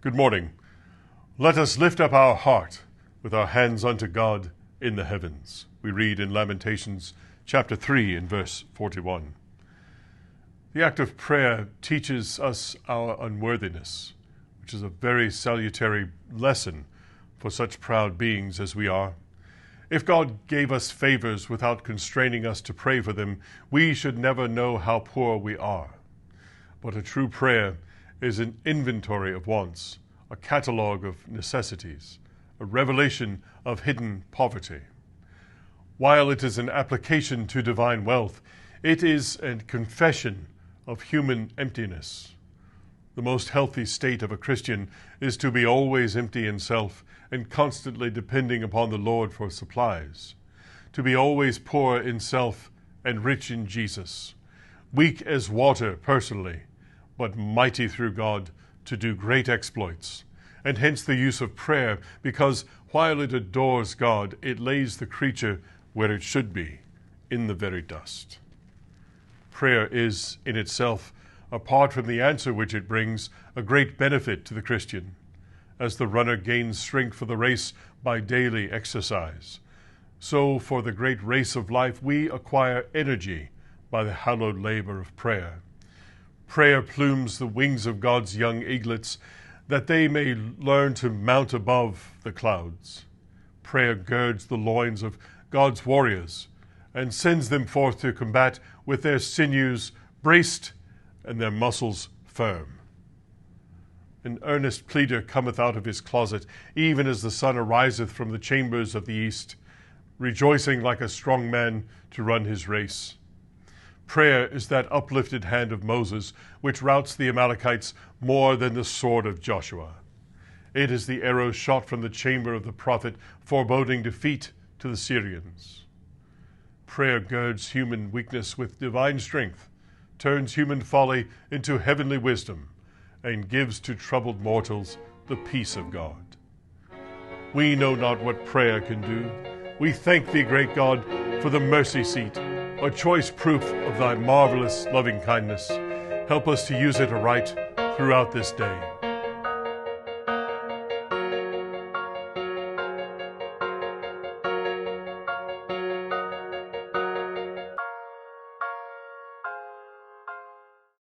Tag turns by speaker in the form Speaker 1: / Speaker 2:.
Speaker 1: Good morning. Let us lift up our heart with our hands unto God in the heavens. We read in Lamentations chapter 3 and verse 41. The act of prayer teaches us our unworthiness, which is a very salutary lesson for such proud beings as we are. If God gave us favors without constraining us to pray for them, we should never know how poor we are. But a true prayer is an inventory of wants, a catalogue of necessities, a revelation of hidden poverty. While it is an application to divine wealth, it is a confession of human emptiness. The most healthy state of a Christian is to be always empty in self and constantly depending upon the Lord for supplies, to be always poor in self and rich in Jesus, weak as water personally, but mighty through God to do great exploits, and hence the use of prayer, because while it adores God, it lays the creature where it should be, in the very dust. Prayer is, in itself, apart from the answer which it brings, a great benefit to the Christian, as the runner gains strength for the race by daily exercise. So, for the great race of life, we acquire energy by the hallowed labor of prayer. Prayer plumes the wings of God's young eaglets, that they may learn to mount above the clouds. Prayer girds the loins of God's warriors and sends them forth to combat with their sinews braced and their muscles firm. An earnest pleader cometh out of his closet, even as the sun ariseth from the chambers of the east, rejoicing like a strong man to run his race. Prayer is that uplifted hand of Moses, which routs the Amalekites more than the sword of Joshua. It is the arrow shot from the chamber of the prophet, foreboding defeat to the Syrians. Prayer girds human weakness with divine strength, turns human folly into heavenly wisdom, and gives to troubled mortals the peace of God. We know not what prayer can do. We thank thee, great God, for the mercy seat, a choice proof of thy marvelous loving kindness. Help us to use it aright throughout this day.